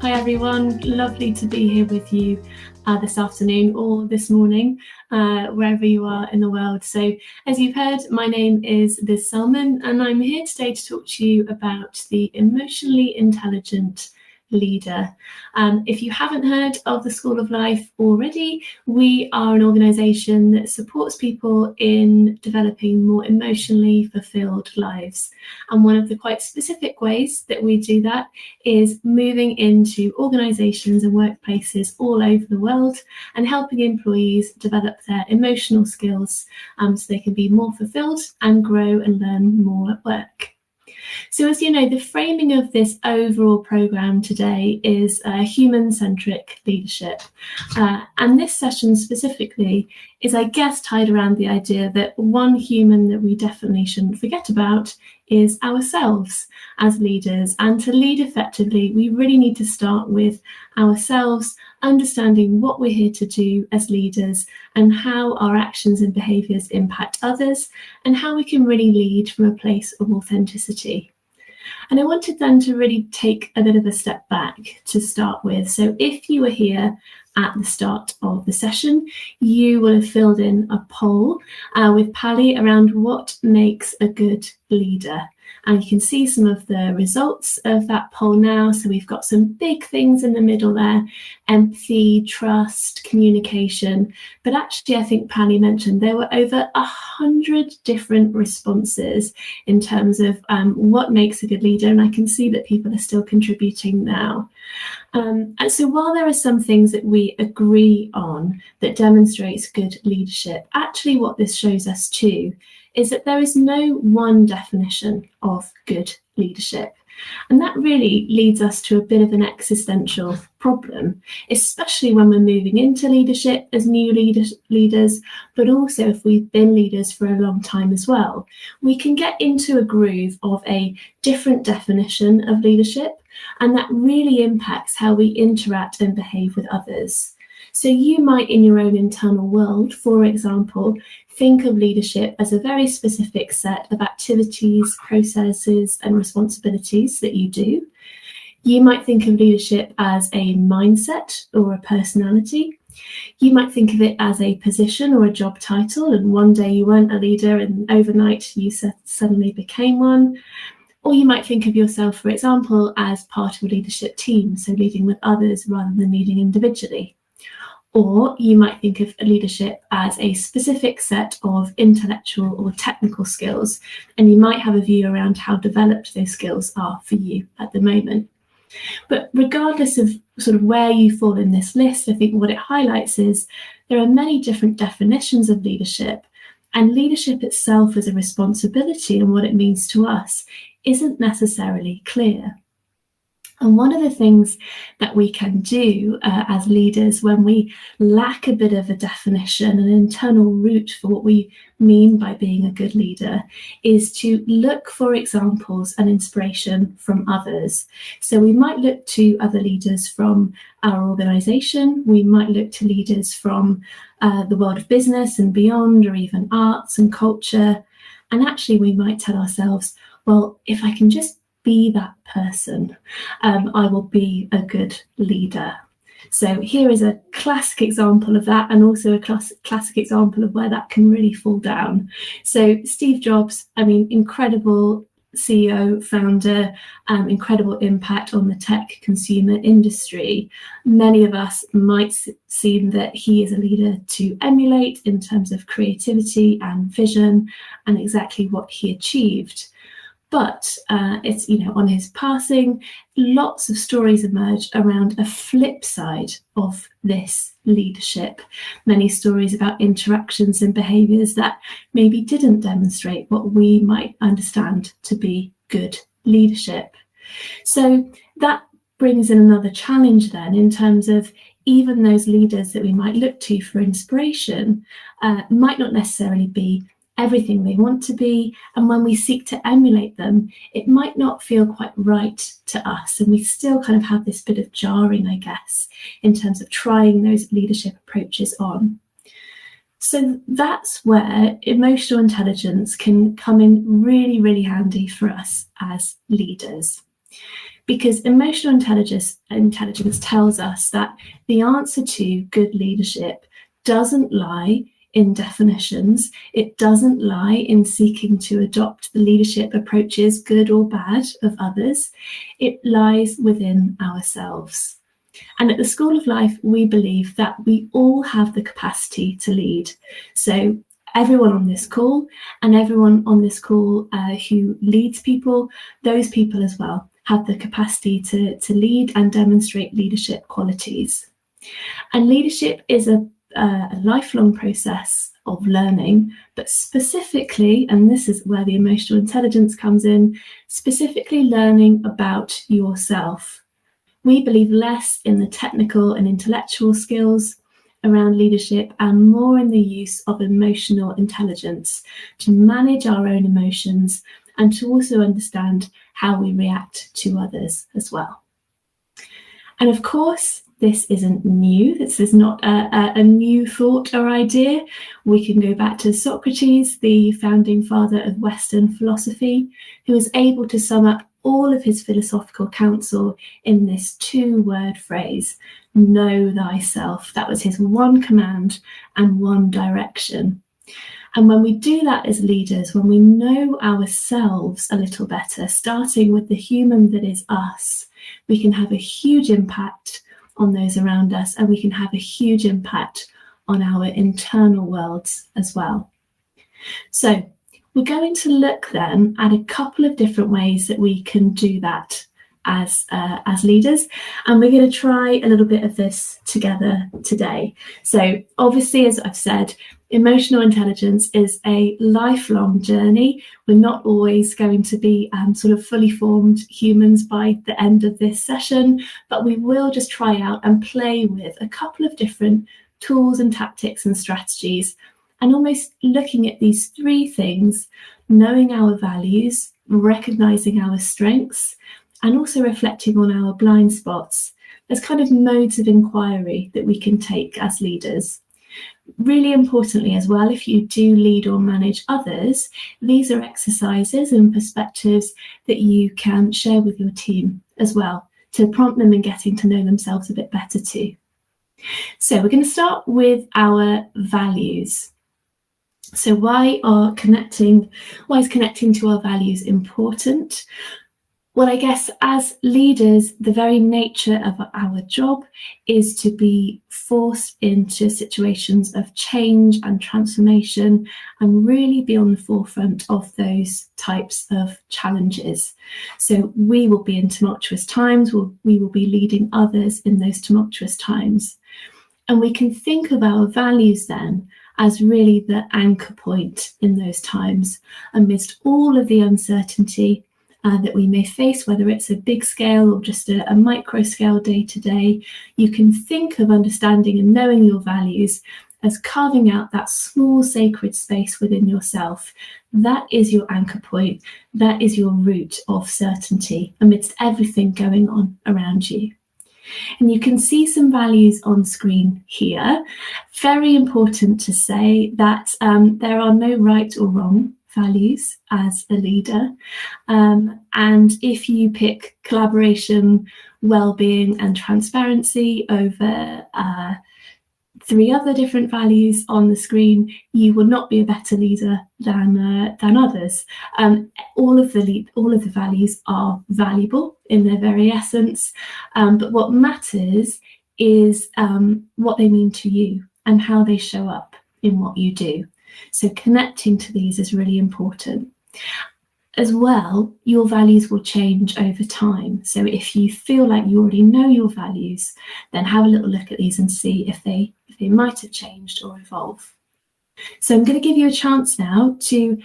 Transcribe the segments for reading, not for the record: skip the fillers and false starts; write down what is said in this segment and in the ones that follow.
Hi everyone, lovely to be here with you this afternoon or this morning, wherever you are in the world. So as you've heard, my name is Selman and I'm here today to talk to you about the emotionally intelligent leader. If you haven't heard of the School of Life already, we are an organisation that supports people in developing more emotionally fulfilled lives. And one of the quite specific ways that we do that is moving into organisations and workplaces all over the world and helping employees develop their emotional skills so they can be more fulfilled and grow and learn more at work. So as you know, the framing of this overall programme today is human-centric leadership. And this session specifically is, I guess, tied around the idea that one human that we definitely shouldn't forget about is ourselves as leaders. And to lead effectively, we really need to start with ourselves, understanding what we're here to do as leaders and how our actions and behaviours impact others and how we can really lead from a place of authenticity. And I wanted then to really take a bit of a step back to start with. So if you were here at the start of the session, you will have filled in a poll with Pally around what makes a good leader. And you can see some of the results of that poll now. So we've got some big things in the middle there: empathy, trust, communication. But actually, I think Pally mentioned there were over 100 different responses in terms of what makes a good leader. And I can see that people are still contributing now. And so while there are some things that we agree on that demonstrates good leadership, actually what this shows us too is that there is no one definition of good leadership. And that really leads us to a bit of an existential problem, especially when we're moving into leadership as new leaders, but also if we've been leaders for a long time as well. We can get into a groove of a different definition of leadership, and that really impacts how we interact and behave with others. So you might, in your own internal world, for example, think of leadership as a very specific set of activities, processes, and responsibilities that you do. You might think of leadership as a mindset or a personality. You might think of it as a position or a job title, and one day you weren't a leader and overnight you suddenly became one. Or you might think of yourself, for example, as part of a leadership team, so leading with others rather than leading individually. Or you might think of leadership as a specific set of intellectual or technical skills, and you might have a view around how developed those skills are for you at the moment. But regardless of sort of where you fall in this list, I think what it highlights is there are many different definitions of leadership, and leadership itself as a responsibility and what it means to us isn't necessarily clear. And one of the things that we can do as leaders when we lack a bit of a definition, an internal root for what we mean by being a good leader, is to look for examples and inspiration from others. So we might look to other leaders from our organisation, we might look to leaders from the world of business and beyond, or even arts and culture. And actually we might tell ourselves, well, if I can just be that person, I will be a good leader. So here is a classic example of that, and also a classic example of where that can really fall down. So Steve Jobs, I mean, incredible CEO, founder, incredible impact on the tech consumer industry. Many of us might seem that he is a leader to emulate in terms of creativity and vision and exactly what he achieved. But it's, on his passing, lots of stories emerged around a flip side of this leadership. Many stories about interactions and behaviours that maybe didn't demonstrate what we might understand to be good leadership. So that brings in another challenge then, in terms of even those leaders that we might look to for inspiration might not necessarily be everything they want to be, and when we seek to emulate them, it might not feel quite right to us, and we still kind of have this bit of jarring, I guess, in terms of trying those leadership approaches on. So that's where emotional intelligence can come in really, really handy for us as leaders. Because emotional intelligence tells us that the answer to good leadership doesn't lie in definitions. It doesn't lie in seeking to adopt the leadership approaches, good or bad, of others. It lies within ourselves. And at the School of Life, we believe that we all have the capacity to lead. So everyone on this call and everyone on this call who leads people, those people as well, have the capacity to lead and demonstrate leadership qualities. And leadership is a lifelong process of learning, but specifically, and this is where the emotional intelligence comes in, specifically learning about yourself. We believe less in the technical and intellectual skills around leadership and more in the use of emotional intelligence to manage our own emotions and to also understand how we react to others as well. And of course, this isn't new. This is not a new thought or idea. We can go back to Socrates, the founding father of Western philosophy, who was able to sum up all of his philosophical counsel in this two-word phrase, know thyself. That was his one command and one direction. And when we do that as leaders, when we know ourselves a little better, starting with the human that is us, we can have a huge impact on those around us, and we can have a huge impact on our internal worlds as well. So we're going to look then at a couple of different ways that we can do that as leaders, and we're going to try a little bit of this together today. So obviously, as I've said, emotional intelligence is a lifelong journey. We're not always going to be sort of fully formed humans by the end of this session, but we will just try out and play with a couple of different tools and tactics and strategies, and almost looking at these three things: knowing our values, recognizing our strengths, and also reflecting on our blind spots as kind of modes of inquiry that we can take as leaders. Really importantly as well, if you do lead or manage others, these are exercises and perspectives that you can share with your team as well, to prompt them in getting to know themselves a bit better too. So we're going to start with our values. So why is connecting to our values important? Well, I guess as leaders, the very nature of our job is to be forced into situations of change and transformation and really be on the forefront of those types of challenges. So we will be in tumultuous times, we will be leading others in those tumultuous times. And we can think of our values then as really the anchor point in those times, amidst all of the uncertainty that we may face, whether it's a big scale or just a micro scale day to day. You can think of understanding and knowing your values as carving out that small sacred space within yourself. That is your anchor point. That is your root of certainty amidst everything going on around you. And you can see some values on screen here. Very important to say that there are no right or wrong values as a leader. And if you pick collaboration, well-being and transparency over three other different values on the screen, you will not be a better leader than others. All of the values are valuable in their very essence, but what matters is what they mean to you and how they show up in what you do. So connecting to these is really important. As well, your values will change over time. So if you feel like you already know your values, then have a little look at these and see if they might have changed or evolved. So I'm going to give you a chance now to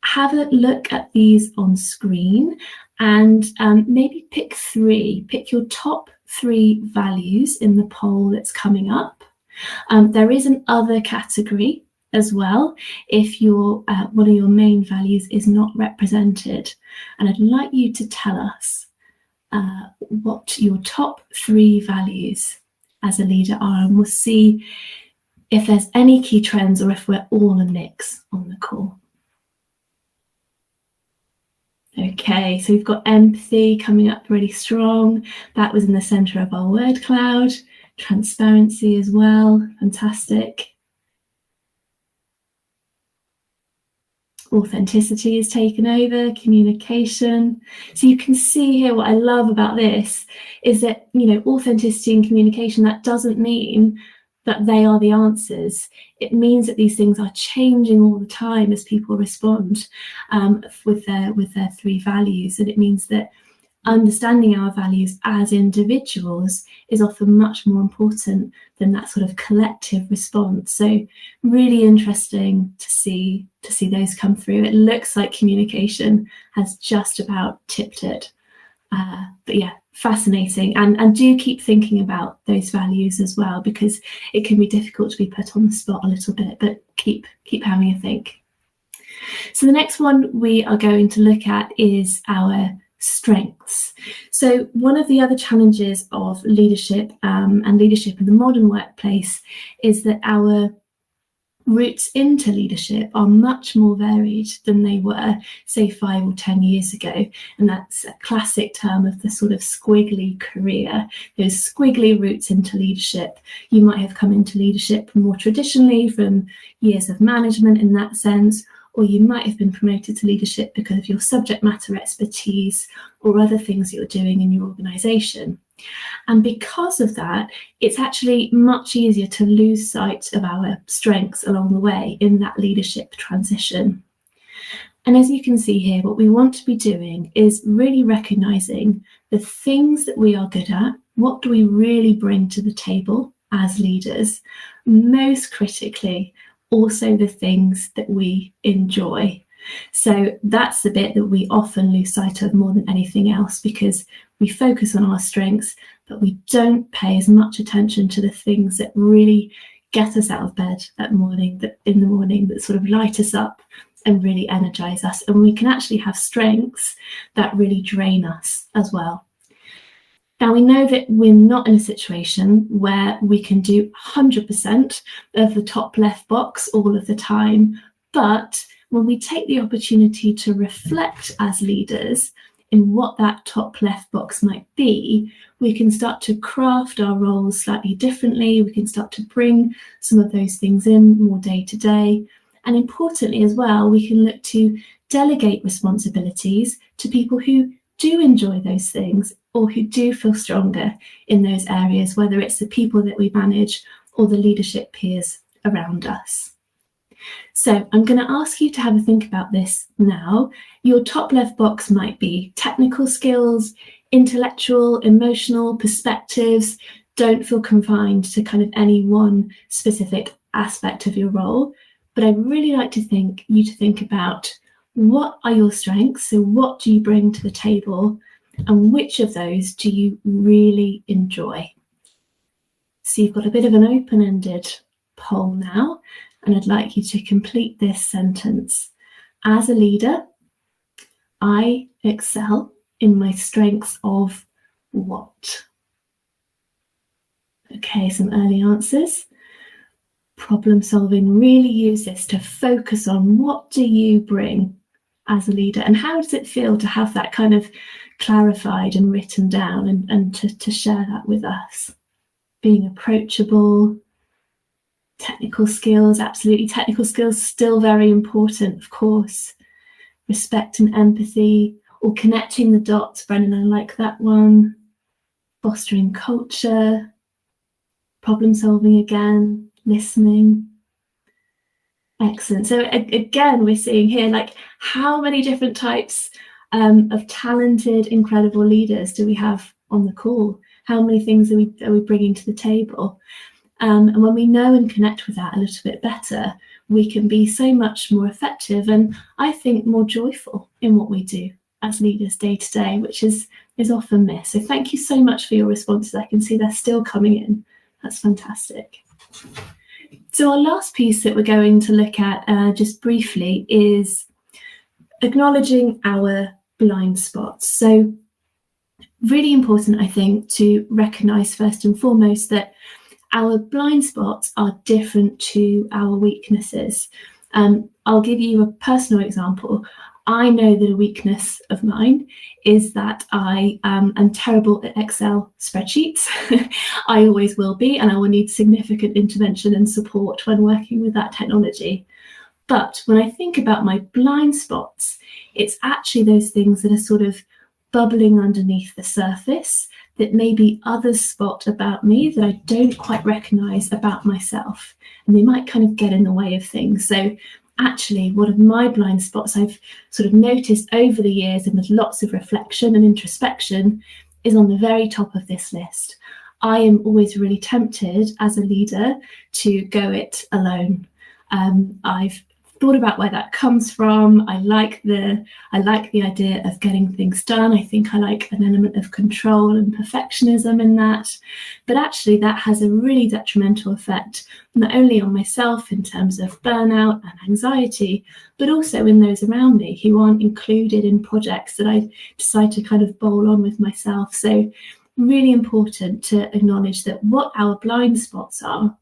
have a look at these on screen and maybe pick your top 3 values in the poll that's coming up. There is an other category as well if one of your main values is not represented, and I'd like you to tell us what your top 3 values as a leader are, and we'll see if there's any key trends or if we're all a mix on the call. Okay, so we've got empathy coming up really strong. That was in the center of our word cloud. Transparency as well, fantastic. Authenticity is taken over, communication. So you can see here what I love about this is that, authenticity and communication, that doesn't mean that they are the answers. It means that these things are changing all the time as people respond with their 3 values. And it means that understanding our values as individuals is often much more important than that sort of collective response. So really interesting to see those come through. It looks like communication has just about tipped it. But yeah, fascinating. And do keep thinking about those values as well, because it can be difficult to be put on the spot a little bit, but keep having a think. So the next one we are going to look at is our strengths. So one of the other challenges of leadership and leadership in the modern workplace is that our routes into leadership are much more varied than they were, say, 5 or 10 years ago. And that's a classic term of the sort of squiggly career, those squiggly routes into leadership. You might have come into leadership more traditionally from years of management in that sense, or you might have been promoted to leadership because of your subject matter expertise or other things that you're doing in your organisation. And because of that, it's actually much easier to lose sight of our strengths along the way in that leadership transition. And as you can see here, what we want to be doing is really recognising the things that we are good at. What do we really bring to the table as leaders? Most critically, also the things that we enjoy. So that's the bit that we often lose sight of more than anything else, because we focus on our strengths, but we don't pay as much attention to the things that really get us out of bed in the morning, that sort of light us up and really energize us. And we can actually have strengths that really drain us as well. Now, we know that we're not in a situation where we can do 100% of the top left box all of the time, but when we take the opportunity to reflect as leaders in what that top left box might be, we can start to craft our roles slightly differently. We can start to bring some of those things in more day to day. And importantly as well, we can look to delegate responsibilities to people who do enjoy those things or who do feel stronger in those areas, whether it's the people that we manage or the leadership peers around us. So I'm going to ask you to have a think about this now. Your top left box might be technical skills, intellectual, emotional perspectives. Don't feel confined to kind of any one specific aspect of your role. But I'd really like to think about what are your strengths? So what do you bring to the table? And which of those do you really enjoy? So you've got a bit of an open-ended poll now, and I'd like you to complete this sentence. As a leader, I excel in my strengths of what? Okay, some early answers. Problem solving, really use this to focus on what do you bring as a leader, and how does it feel to have that kind of clarified and written down and to share that with us. Being approachable, technical skills, absolutely, technical skills still very important, of course. Respect and empathy, or connecting the dots, Brennan, I like that one. Fostering culture, problem solving again, listening. Excellent. So again, we're seeing here like how many different types of talented, incredible leaders do we have on the call? How many things are we bringing to the table? And when we know and connect with that a little bit better, we can be so much more effective and I think more joyful in what we do as leaders day to day, which is often missed. So thank you so much for your responses. I can see they're still coming in. That's fantastic. So our last piece that we're going to look at just briefly is acknowledging our blind spots. So really important, I think, to recognise first and foremost that our blind spots are different to our weaknesses. I'll give you a personal example. I know that a weakness of mine is that I am terrible at Excel spreadsheets. I always will be, and I will need significant intervention and support when working with that technology. But when I think about my blind spots, it's actually those things that are sort of bubbling underneath the surface that maybe others spot about me that I don't quite recognize about myself. And they might kind of get in the way of things. So actually, one of my blind spots I've sort of noticed over the years and with lots of reflection and introspection is on the very top of this list. I am always really tempted as a leader to go it alone. I've thought about where that comes from. I like the idea of getting things done. I think I like an element of control and perfectionism in that. But actually that has a really detrimental effect, not only on myself in terms of burnout and anxiety, but also in those around me who aren't included in projects that I decide to kind of bowl on with myself. So really important to acknowledge that what our blind spots are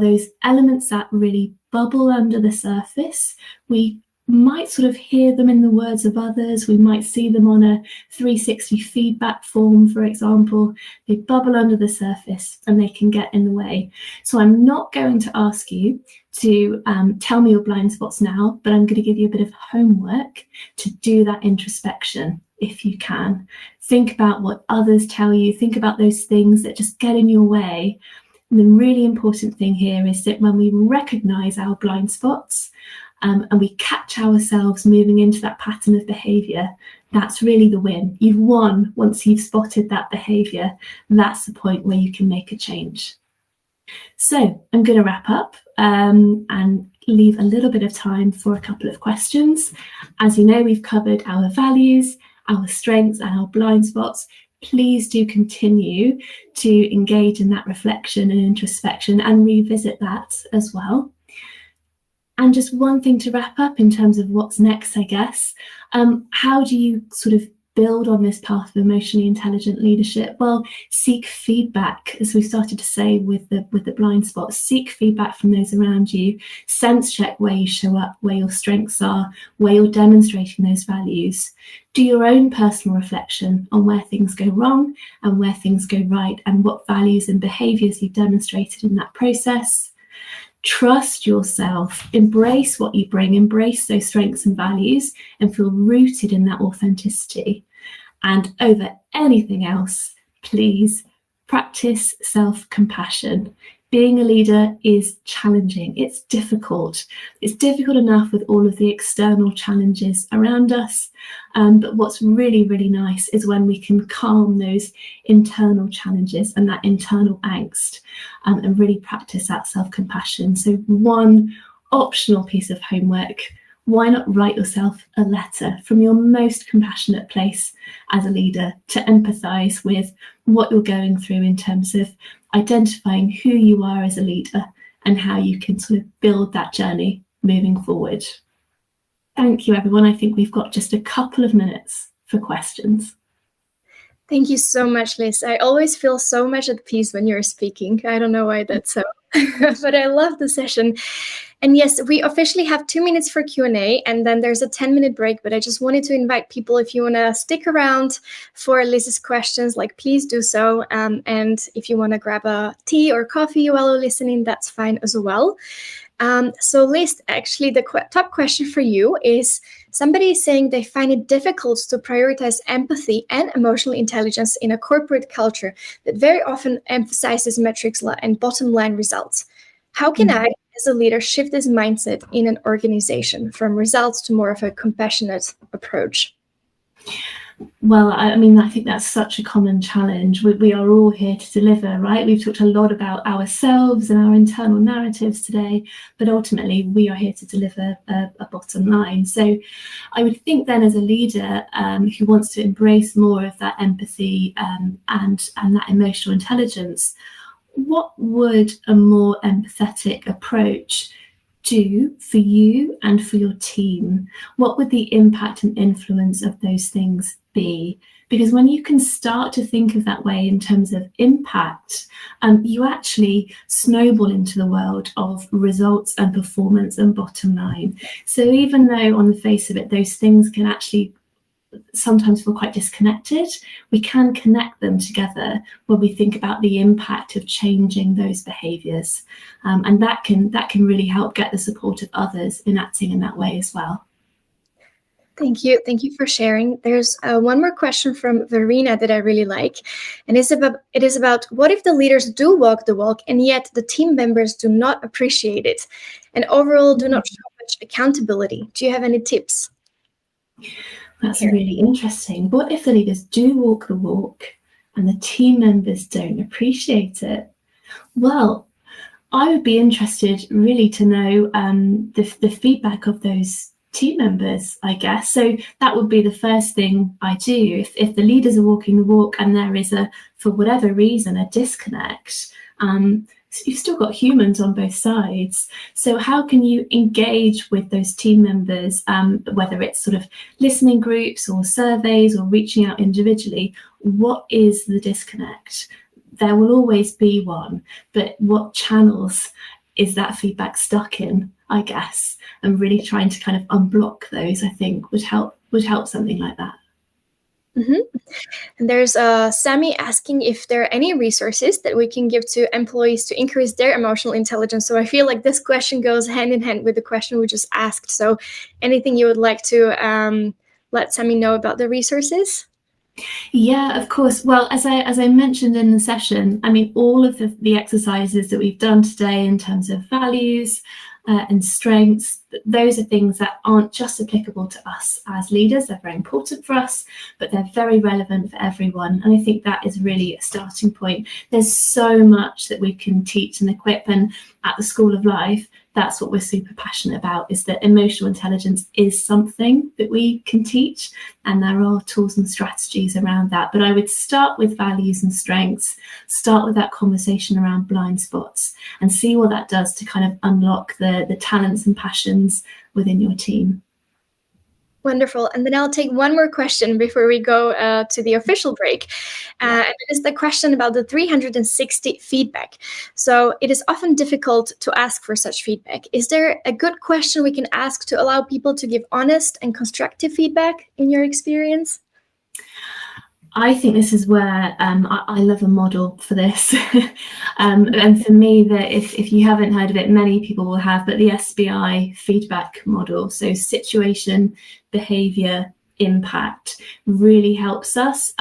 those elements that really bubble under the surface. We might sort of hear them in the words of others. We might see them on a 360 feedback form, for example. They bubble under the surface and they can get in the way. So I'm not going to ask you to tell me your blind spots now, but I'm going to give you a bit of homework to do that introspection if you can. Think about what others tell you. Think about those things that just get in your way. And the really important thing here is that when we recognize our blind spots and we catch ourselves moving into that pattern of behavior, that's really the win. You've won once you've spotted that behavior. That's the point where you can make a change. So I'm going to wrap up and leave a little bit of time for a couple of questions. As you know, we've covered our values, our strengths, and our blind spots. Please do continue to engage in that reflection and introspection and revisit that as well. And just one thing to wrap up in terms of what's next, I guess. How do you sort of build on this path of emotionally intelligent leadership? Well, seek feedback, as we started to say with the blind spots. Seek feedback from those around you. Sense check where you show up, where your strengths are, where you're demonstrating those values. Do your own personal reflection on where things go wrong and where things go right, and what values and behaviours you've demonstrated in that process. Trust yourself, embrace what you bring, embrace those strengths and values, and feel rooted in that authenticity. And over anything else, please practice self-compassion. Being a leader is challenging. It's difficult. It's difficult enough with all of the external challenges around us. But what's really, really nice is when we can calm those internal challenges and that internal angst and really practice that self-compassion. So one optional piece of homework: why not write yourself a letter from your most compassionate place as a leader to empathise with what you're going through in terms of identifying who you are as a leader and how you can sort of build that journey moving forward. Thank you, everyone. I think we've got just a couple of minutes for questions. Thank you so much, Liz. I always feel so much at peace when you're speaking. I don't know why that's so, but I love the session. And yes, we officially have 2 minutes for Q&A, and then there's a 10-minute break. But I just wanted to invite people, if you want to stick around for Liz's questions, please do so. And if you want to grab a tea or coffee while listening, that's fine as well. So Liz, actually, the top question for you is: somebody is saying they find it difficult to prioritize empathy and emotional intelligence in a corporate culture that very often emphasizes metrics and bottom line results. How can I, as a leader, shift this mindset in an organization from results to more of a compassionate approach? Well, I mean, I think that's such a common challenge. We are all here to deliver, right? We've talked a lot about ourselves and our internal narratives today, but ultimately we are here to deliver a bottom line. So I would think then, as a leader who wants to embrace more of that empathy and that emotional intelligence, what would a more empathetic approach do for you and for your team? What would the impact and influence of those things be? Because when you can start to think of that way in terms of impact, you actually snowball into the world of results and performance and bottom line. So even though on the face of it, those things can actually sometimes feel quite disconnected, we can connect them together when we think about the impact of changing those behaviours, and that can really help get the support of others in acting in that way as well. Thank you for sharing. There's one more question from Verena that I really like, and it is about what if the leaders do walk the walk and yet the team members do not appreciate it and overall do not show much accountability? Do you have any tips? That's really interesting. What if the leaders do walk the walk and the team members don't appreciate it? Well, I would be interested really to know the feedback of those team members, I guess. So that would be the first thing I do. If the leaders are walking the walk and there is for whatever reason, a disconnect, you've still got humans on both sides. So how can you engage with those team members, whether it's sort of listening groups or surveys or reaching out individually? What is the disconnect? There will always be one, but what channels is that feedback stuck in, I guess? And really trying to kind of unblock those, I think, would help something like that. Mm-hmm. And there's Sammy asking if there are any resources that we can give to employees to increase their emotional intelligence. So I feel like this question goes hand in hand with the question we just asked. So anything you would like to let Sammy know about the resources? Yeah, of course. Well, as I mentioned in the session, I mean, all of the exercises that we've done today in terms of values and strengths, those are things that aren't just applicable to us as leaders. They're very important for us, but they're very relevant for everyone. And I think that is really a starting point. There's so much that we can teach and equip, and at the School of Life, that's what we're super passionate about, is that emotional intelligence is something that we can teach, and there are tools and strategies around that. But I would start with values and strengths, start with that conversation around blind spots, and see what that does to kind of unlock the talents and passions within your team. Wonderful. And then I'll take one more question before we go to the official break. And it is the question about the 360 feedback. So it is often difficult to ask for such feedback. Is there a good question we can ask to allow people to give honest and constructive feedback in your experience? I think this is where I love a model for this. And for me, that if you haven't heard of it, many people will have, but the SBI feedback model, so situation, behavior, impact, really helps us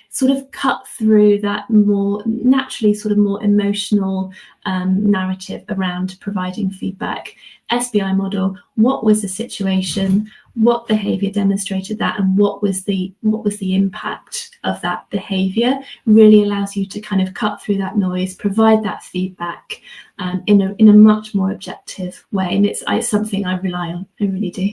sort of cut through that more naturally sort of more emotional narrative around providing feedback. SBI model, what was the situation, what behavior demonstrated that, and what was the impact of that behavior, really allows you to kind of cut through that noise, provide that feedback in a much more objective way. And it's something I rely on. I really do.